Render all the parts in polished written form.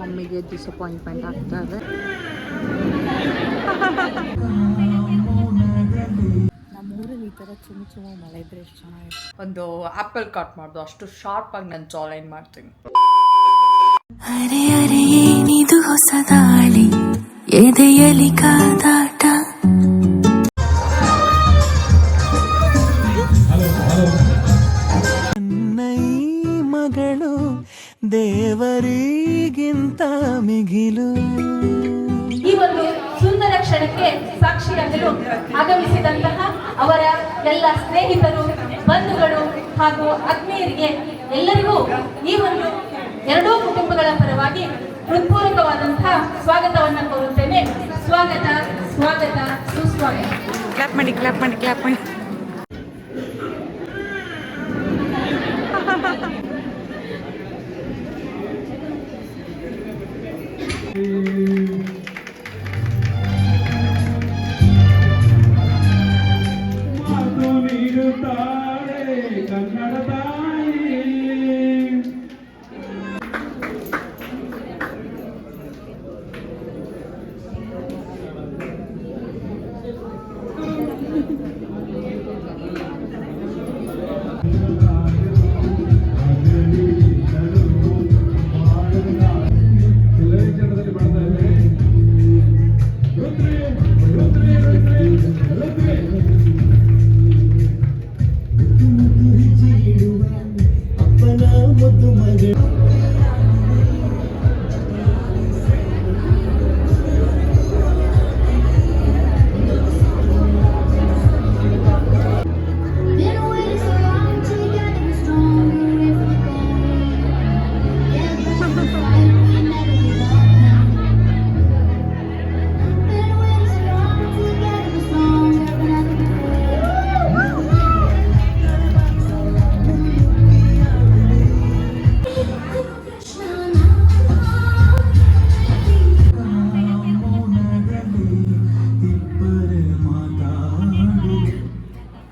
ಮಮ್ಮಿಗೆ ಡಿಸಪಾಯಿಂಟ್ಮೆಂಟ್ ಆಗ್ತಾ ಇದೆ. ನಮ್ಮೂರಲ್ಲಿ ಈ ಥರ ಚುಮ್ಮ ಮಳೆ ಇದ್ರೆ ಎಷ್ಟು ಚೆನ್ನಾಗಿದೆ. ಒಂದು ಆಪಲ್ ಕಟ್ ಮಾಡ್ದು ಅಷ್ಟು ಶಾರ್ಪ್ ಆಗಿ ನಾನು ಜಾಲೈನ್ ಮಾಡ್ತೀನಿ. ಅರೆ ಅರೆ ಏನಿದು ಹೊಸ ದಾಳಿ ಎದೆಯಲಿ ಕಾದಾಟ. ಮಗಳು ದೇವರಿಗಿಂತ ಮಿಗಿಲು. ಈ ಒಂದು ಸುಂದರ ಕ್ಷಣಕ್ಕೆ ಸಾಕ್ಷಿಯಾಗಲು ಆಗಮಿಸಿದಂತಹ ಅವರ ಎಲ್ಲ ಸ್ನೇಹಿತರು, ಬಂಧುಗಳು ಹಾಗೂ ಆತ್ಮೀಯರಿಗೆ ಎಲ್ಲರಿಗೂ ಈ ಒಂದು ಎರಡೂ ಕುಟುಂಬಗಳ ಪರವಾಗಿ ಹೃತ್ಪೂರ್ವಕವಾದಂತಹ ಸ್ವಾಗತವನ್ನು ಕೋರುತ್ತೇನೆ. ಸ್ವಾಗತ ಸ್ವಾಗತ ಸುಸ್ವಾಗತ. ಕ್ಲಾಪ್ ಮಾಡಿ ಕ್ಲಾಪ್ ಮಾಡಿ ಕ್ಲಾಪ್ ಮಾಡಿ.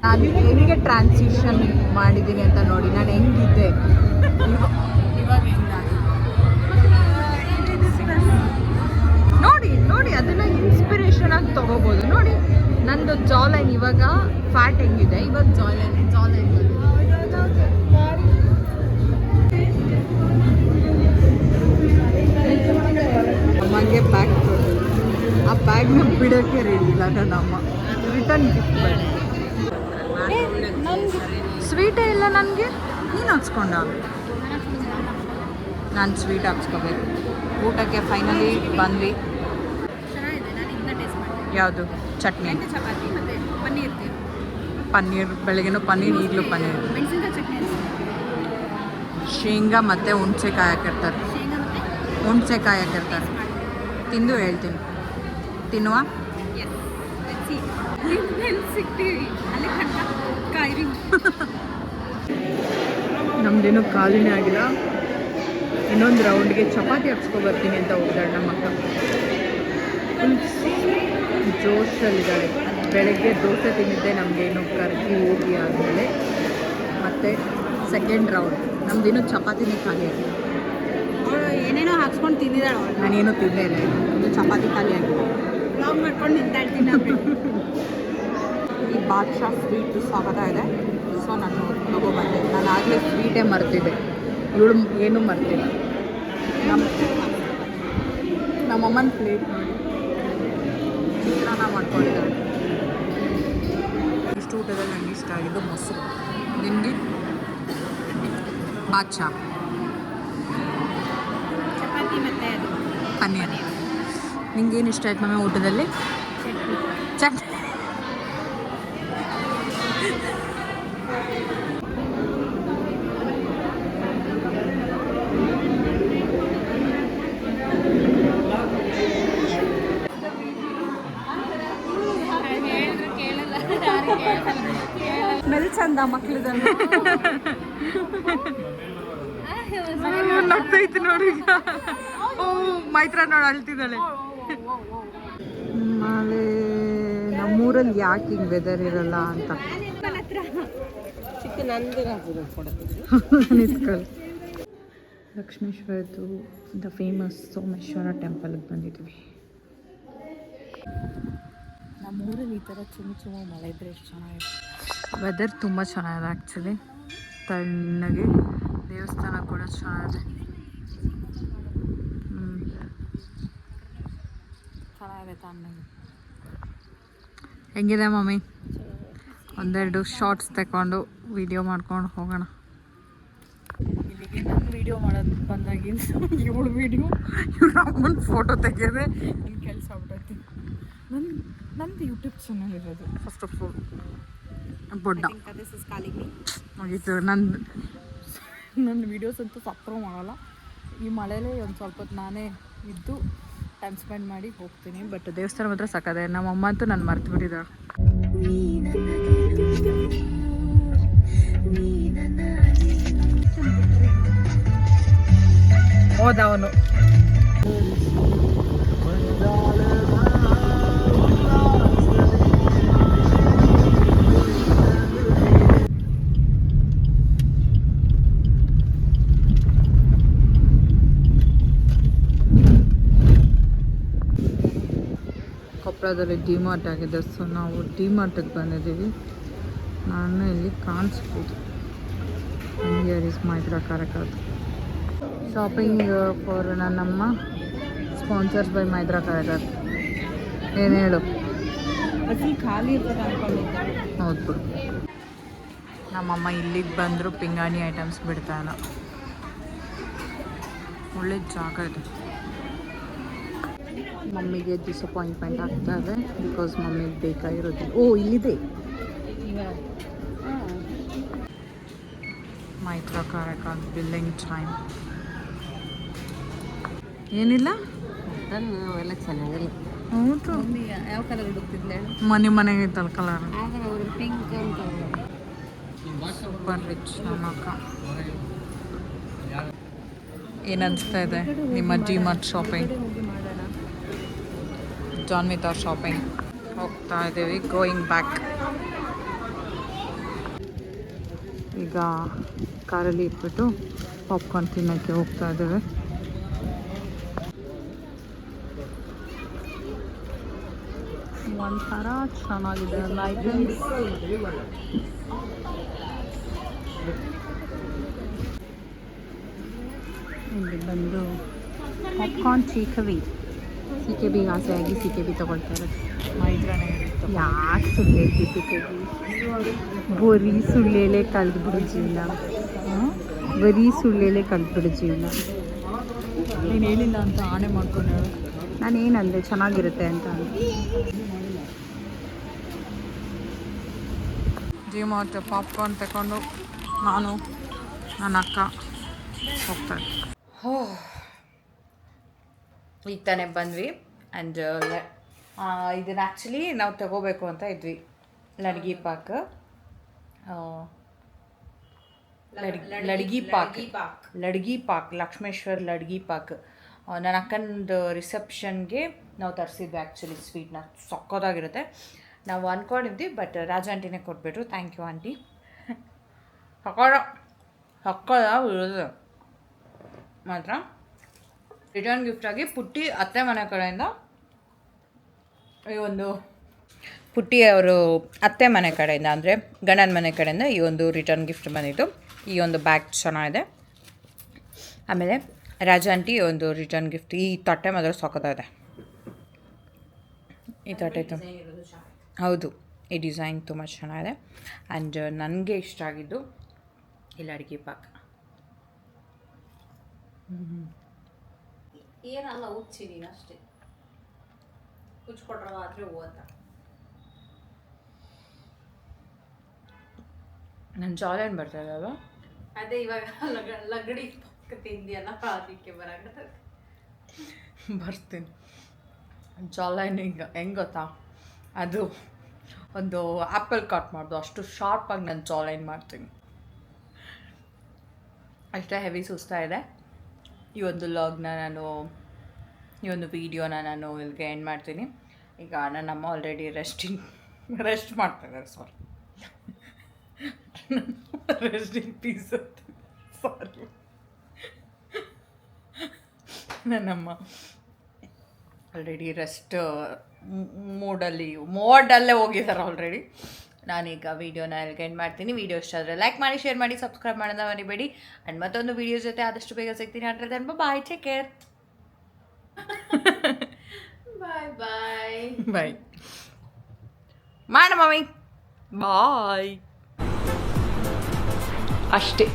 ನಾನು ಹೆಂಗೆ ಟ್ರಾನ್ಸಿಷನ್ ಮಾಡಿದ್ದೀನಿ ಅಂತ ನೋಡಿ. ನಾನು ಹೆಂಗಿದ್ದೆ ನೋಡಿ ನೋಡಿ, ಅದನ್ನ ಇನ್ಸ್ಪಿರೇಷನ್ ಆಗಿ ತಗೋಬೋದು. ನೋಡಿ ನಂದು ಜಾಲೈನ್ ಇವಾಗ ಫ್ಯಾಟ್ ಹೆಂಗಿದೆ, ಇವಾಗ ಜಾಲೈನ್ ಅಮ್ಮಗೆ ಬ್ಯಾಗ್ ಆ ಬ್ಯಾಗ್ನ ಬಿಡೋಕ್ಕೆ ರೆಡಿ ಇಲ್ಲ ನನ್ನ ಅಮ್ಮ. ರಿಟರ್ನ್ ಗಿಫ್ಟ್ ಬೇಡ, ಸ್ವೀಟೇ ಇಲ್ಲ ನನಗೆ. ನೀನು ಹಾಕ್ಸ್ಕೊಂಡ? ನಾನು ಸ್ವೀಟ್ ಹಾಕ್ಸ್ಕೋಬೇಕು. ಊಟಕ್ಕೆ ಫೈನಲಿ ಬಂದ್ವಿ. ಯಾವುದು? ಚಟ್ನಿ, ಪನ್ನೀರ್. ಬೆಳಗ್ಗೆನೂ ಪನ್ನೀರ್, ಈಗಲೂ ಪನ್ನೀರ್. ಶೇಂಗಾ ಮತ್ತು ಹುಣಸೆಕಾಯಿ ಹಾಕಿರ್ತಾರೆ. ಹುಣಸೆಕಾಯಿ ಹಾಕಿರ್ತಾರೆ. ತಿಂದು ಹೇಳ್ತೀನಿ. ತಿನ್ನುವ? ನಮ್ದೇನು ಖಾಲಿನೇ ಆಗಿಲ್ಲ. ಇನ್ನೊಂದು ರೌಂಡ್ಗೆ ಚಪಾತಿ ಹಾಕ್ಸ್ಕೊಬರ್ತೀನಿ ಅಂತ ಹೋಗ್ದಾಳೆ ನಮ್ಮ ಅಕ್ಕ. ಫುಲ್ ಜೋಶಲ್ಲಿದ್ದಾಳೆ. ಬೆಳಗ್ಗೆ ದೋಸೆ ತಿಂದಿದ್ದೆ, ನಮಗೇನು ಕರಗಿ ಹೋಗಿ ಆದಮೇಲೆ ಮತ್ತು ಸೆಕೆಂಡ್ ರೌಂಡ್. ನಮ್ದೇನು ಚಪಾತಿನೇ ಖಾಲಿ ಆಗಿದೆ. ಏನೇನೋ ಹಾಕ್ಸ್ಕೊಂಡು ತಿಂದಿದ್ದಾಳೆ. ನಾನೇನು ತಿಂದೇ ಇಲ್ಲ, ಒಂದು ಚಪಾತಿ ಖಾಲಿ ಆಗಿದೆ. ಬ್ಲಾಗ್ ಮಾಡ್ಕೊಂಡು ನಿಂತಾಡ್ತೀನಿ. ಈ ಬಾದ್ಶಾ ಸ್ವೀಟು ಸ್ವಾಗತ ಇದೆ, ಸೊ ನಾನು ತಗೊಬಂದೆ. ನಾನು ಆಗಲೇ ಸ್ವೀಟೇ ಮರ್ತಿದ್ದೆ, ಇವಳು ಏನೂ ಮರ್ತಿಲ್ಲ. ನಮ್ಮಮ್ಮನ ಪ್ಲೇಟ್ ನೋಡಿ ಚಿತ್ರಾನ್ನ ಮಾಡ್ಕೊಂಡಿದ್ದಾಳೆ. ಇಷ್ಟು ಊಟದಲ್ಲಿ ನನಗೆ ಇಷ್ಟ ಆಗಿದ್ದು ಮೊಸರು. ನಿನಗೆ? ಬಾದ್ಶಾ, ಚಪಾತಿ ಮತ್ತು ಪನ್ನೀರ್. ನಿಂಗೇನು ಇಷ್ಟ ಆಯ್ತು ಮಮ್ಮಿ ಊಟದಲ್ಲಿ? ಚಟ್ನಿ. ಸ್ಮೆಲ್ ಚಂದ ಮಕ್ಳದನ್ನು. ನಗ್ತೈತಿ ನೋಡಿ. ಓ ಮೈತ್ರ ನೋಡಿ ಅಳ್ತಿದ್ದಾಳೆ. ಆಮೇಲೆ ನಮ್ಮೂರಲ್ಲಿ ಯಾಕೆ ಹಿಂಗೆ ವೆದರ್ ಇರಲ್ಲ ಅಂತ ನಿತ್ಕೊಳ್ಳಿ. ಲಕ್ಷ್ಮೇಶ್ವರದ್ದು ದ ಫೇಮಸ್ ಸೋಮೇಶ್ವರ ಟೆಂಪಲ್ಗೆ ಬಂದಿದ್ವಿ. ನಮ್ಮೂರಲ್ಲಿ ಈ ಥರ ಚುಮ್ಮು ಮಳೆ ಇದ್ದರೆ ಎಷ್ಟು ಚೆನ್ನಾಗಿದೆ. ವೆದರ್ ತುಂಬ ಚೆನ್ನಾಗಿದೆ ಆ್ಯಕ್ಚುಲಿ, ತಣ್ಣಗೆ. ದೇವಸ್ಥಾನ ಕೂಡ ಚೆನ್ನಾಗಿದೆ. ಚೆನ್ನಾಗಿದೆ ತಣ್ಣಗೆ. ಹೆಂಗಿದೆ ಮಮ್ಮಿ? ಒಂದೆರಡು ಶಾರ್ಟ್ಸ್ ತಗೊಂಡು ವಿಡಿಯೋ ಮಾಡ್ಕೊಂಡು ಹೋಗೋಣ. ಇಲ್ಲಿಗೆ ನಾನು ವೀಡಿಯೋ ಮಾಡೋದು ಬಂದಾಗಿಂದ ಇವಳು ವೀಡಿಯೋ ಇವ್ರ ಅಮ್ಮನ ಫೋಟೋ ತೆಗೆಯೋದೆ ನನ್ನ ಕೆಲಸ ಆಗ್ಬಿಟ್ಟೈತಿ. ನಂದು ಯೂಟ್ಯೂಬ್ ಚಾನಲ್ ಇರೋದು ಫಸ್ಟ್ ಆಫ್ ಆಲ್ ಬೊಡ್ಡ ದಿಸ್ ಇಸ್ ಕಾಲಿಂಗ್ ಮೀ. ಮುಗೀತು. ನನ್ನ ವೀಡಿಯೋಸ್ ಅಂತೂ ಸಪ್ರೋ ಮಾಡಲ್ಲ. ಈ ಮಳೆಯಲ್ಲೇ ಒಂದು ಸ್ವಲ್ಪ ಹೊತ್ತು ನಾನೇ ಇದ್ದು ಟೈಮ್ ಸ್ಪೆಂಡ್ ಮಾಡಿ ಹೋಗ್ತೀನಿ. ಬಟ್ ದೇವಸ್ಥಾನ ಮಾತ್ರ ಸಾಕದೆ. ನಮ್ಮ ಅಮ್ಮ ಅಂತೂ ನಾನು ಮರ್ತು ಬಿಟ್ಟಿದ್ದಾಳೆ. ಹೋದ ಅವನು. ಕೊಪ್ಪಳದಲ್ಲಿ ಡಿಮಾರ್ಟ್ ಆಗಿದೆ. ಸೊ ನಾವು ಡಿಮಾರ್ಟಿಗೆ ಬಂದಿದ್ದೀವಿ. ನಾನು ಇಲ್ಲಿ ಕಾಣಿಸ್ಬೋದು. Here is Maitra Karakad. Shopping for ನನ್ನಮ್ಮ, ಸ್ಪಾನ್ಸರ್ಸ್ ಬೈ ಮೈತ್ರಾ ಕಾರಕಾದ್. ಏನು ಹೇಳು? ಖಾಲಿ ಇರ್ತದೆ ಅನ್ಕೊಂಡಿದ್ದೆ. ಹೌದು ಬಿಡು. ನಮ್ಮಮ್ಮ ಇಲ್ಲಿಗೆ ಬಂದರೂ ಪಿಂಗಾಣಿ ಐಟಮ್ಸ್ ಬಿಡ್ತಾಯಿಲ್ಲ. ಒಳ್ಳೆ ಜಾಗ ಇದೆ. ಮಮ್ಮಿಗೆ ಡಿಸಪಾಯಿಂಟ್ಮೆಂಟ್ ಆಗ್ತಾ ಇದೆ ಬಿಕಾಸ್ ಮಮ್ಮಿಗೆ ಬೇಕಾಗಿರೋದು. ಓ ಇಲ್ಲಿದೆ ಮೈತ್ರಾ ಕಾರಕಾದ್ ಬಿಲ್ಲಿಂಗ್ ಟೈಮ್. ಏನಿಲ್ಲ ಎಲ್ಲ ಚೆನ್ನಾಗಿಲ್ಲ. ಹೌದು. ಯಾವ ಕಲರ್ ಹುಡುಕ್ತಿದ್ಲೆ? ಮನೆಗೆ ಇತ್ತಲ್ಲ ಕಲರ್. ಅವರು ಪಿಂಕ್ ಅಂತ. ಸೂಪರ್ ರಿಚ್ ನಮ್ಮಕ್ಕ. ಏನು ಅನಿಸ್ತಾ ಇದೆ ನಿಮ್ಮ ಡಿಮಾರ್ಟ್ ಶಾಪಿಂಗ್? ಜಾನ್ವಿತ್ ಅವ್ರ ಶಾಪಿಂಗ್ ಹೋಗ್ತಾ ಇದ್ದೀವಿ. Going back. ಈಗ ಕಾರಲ್ಲಿ ಇಟ್ಬಿಟ್ಟು ಪಾಪ್ಕಾರ್ನ್ ತಿನ್ನೋಕ್ಕೆ ಹೋಗ್ತಾ ಇದ್ದೇವೆ. ಒಂಥರ ಚೆನ್ನಾಗಿದೆ ಲೈಟಿಂಗ್ಸ್. ಇಲ್ಲಿ ಬಂದು ಪಾಪ್ಕಾರ್ನ್ ಸಿ ಕೆ ಬಿಗೆ ಆಸೆ ಆಗಿ ಸಿ ಕೆ ಬಿ ತೊಗೊಳ್ತಾರೆ. ಮೈತ್ರಾನೇ ಯಾಕೆ ಸುಳ್ಳು ಹೇಳ್ತಿ? ಸಿ ಕೆ ಬಿ ಬರೀ ಸುಳ್ಳೇಲೆ ಕಳೆದ್ಬಿಡು ಜೀವನ. ಬರೀ ಸುಳ್ಳೇಲೆ ಕಳೆದ್ಬಿಡು ಜೀವನ. ನೀನು ಹೇಳಿಲ್ಲ ಅಂತ ಆಣೆ ಮಾಡ್ಕೊಂಡು. ನಾನು ಏನಂದೆ ಚೆನ್ನಾಗಿರುತ್ತೆ ಅಂತ. ಡಿಮಾರ್ಟ್ ಪಾಪ್ಕಾರ್ನ್ ತಗೊಂಡು ನಾನು ನನ್ನ ಅಕ್ಕ ಹೋಗ್ತಾರೆ. ಈಗ ತಾನೇ ಬಂದ್ವಿ. ಆ್ಯಂಡ್ ಇದನ್ನು ಆ್ಯಕ್ಚುಲಿ ನಾವು ತಗೋಬೇಕು ಅಂತ ಇದ್ವಿ. ಲಡ್ಗಿ ಪಾಕ್ ಲಡ್ಗಿ ಪಾಕ್ ಲಕ್ಷ್ಮೇಶ್ವರ್ ಲಡ್ಗಿ ಪಾಕ್. ನನ್ನ ಅಕ್ಕನದು ರಿಸೆಪ್ಷನ್ಗೆ ನಾವು ತರಿಸಿದ್ವಿ ಆ್ಯಕ್ಚುಲಿ ಸ್ವೀಟ್ನ. ಸಕ್ಕತ್ತಾಗಿರುತ್ತೆ. ನಾವು ಅಂದ್ಕೊಂಡಿದ್ವಿ, ಬಟ್ ರಾಜ ಆಂಟಿನೇ ಕೊಟ್ಬಿಟ್ರು. Thank you aunty. ಇರೋದು ಮಾತ್ರ ರಿಟರ್ನ್ ಗಿಫ್ಟಾಗಿ ಪುಟ್ಟಿ ಅತ್ತೆ ಮನೆ ಕಡೆಯಿಂದ ಈ ಒಂದು ಪುಟ್ಟಿ ಅವರು ಅತ್ತೆ ಮನೆ ಕಡೆಯಿಂದ ಅಂದರೆ ಗಂಡನ ಮನೆ ಕಡೆಯಿಂದ ಈ ಒಂದು ರಿಟರ್ನ್ ಗಿಫ್ಟ್ ಬಂದಿತ್ತು. ಈ ಒಂದು ಬ್ಯಾಗ್ ಚೆನ್ನಾಗಿದೆ. ಆಮೇಲೆ ರಾಜ ಆಂಟಿ ಒಂದು ರಿಟರ್ನ್ ಗಿಫ್ಟ್. ಈ ತಟ್ಟೆ ಮಾತ್ರ ಸಕ್ಕತ್ತಾಗಿದೆ. ಈ ತಟ್ಟೆ ಹೌದು, ಈ ಡಿಸೈನ್ ತುಂಬ ಚೆನ್ನಾಗಿದೆ. ಆ್ಯಂಡ್ ನನಗೆ ಇಷ್ಟ ಆಗಿದ್ದು ಇಲ್ಲಿ ಅಡುಗೆ ಪಾಕ್. ಏನಲ್ಲ ಉಚ್ಚಿ ನೀನು ಅಷ್ಟೇ ಉಚ್ಕೊಟ್ರವ ಆದರೆ ಓದ್ತ. ನನ್ನ ಜಾಲೇನು ಬರ್ತಾಯಿದೆ ಅಲ್ವಾ? ಅದೇ ಇವಾಗ ಲಗಡಿ ಪಕ್ಕ ತಿಂದಿಯಲ್ಲ ಅದಕ್ಕೆ ಬರಾಗ್ತದೆ. ಬರ್ತೀನಿ. ಜಾಲೈನ್ ಈಗ ಹೆಂಗೆ ಗೊತ್ತಾ, ಅದು ಒಂದು ಆ್ಯಪಲ್ ಕಟ್ ಮಾಡ್ದು ಅಷ್ಟು ಶಾರ್ಪಾಗಿ ನಾನು ಜಾಲೈನ್ ಮಾಡ್ತೀನಿ. ಅಷ್ಟೇ ಹೆವಿ ಸುಸ್ತಾ ಇದೆ. ಈ ಒಂದು ಲಾಗ್ನ ಈ ಒಂದು ವೀಡಿಯೋನ ನಾನು ಇಲ್ಲಿಗೆ ಎಂಡ್ ಮಾಡ್ತೀನಿ. ಈಗ ನನ್ನಮ್ಮ ಆಲ್ರೆಡಿ ರೆಸ್ಟ್ ಮಾಡ್ತಾಯಿದ್ದಾರೆ. ಸಾರಿ, ರೆಸ್ಟಿಂಗ್ ಪೀಸ್ ಸಾರಿ. ನನ್ನಮ್ಮ ಆಲ್ರೆಡಿ ರೆಸ್ಟ್ ಮೋಡಲ್ಲೇ ಹೋಗಿದ್ದಾರೆ ಆಲ್ರೆಡಿ. ನಾನೀಗ ವೀಡಿಯೋನ ಎಂಡ್ ಮಾಡ್ತೀನಿ. ವೀಡಿಯೋ ಇಷ್ಟ ಆದರೆ ಲೈಕ್ ಮಾಡಿ, ಶೇರ್ ಮಾಡಿ, ಸಬ್ಸ್ಕ್ರೈಬ್ ಮಾಡೋದನ್ನ ಮರಿಬೇಡಿ. ಆ್ಯಂಡ್ ಮತ್ತೊಂದು ವೀಡಿಯೋ ಜೊತೆ ಆದಷ್ಟು ಬೇಗ ಸಿಗ್ತೀನಿ. ಅಂದರೆ ಬಾಯ್, ಟೇಕ್ ಕೇರ್, ಬಾಯ್ ಮಾಡ ಮಮ್ಮಿ, ಬಾಯ್ ಅಷ್ಟೇ.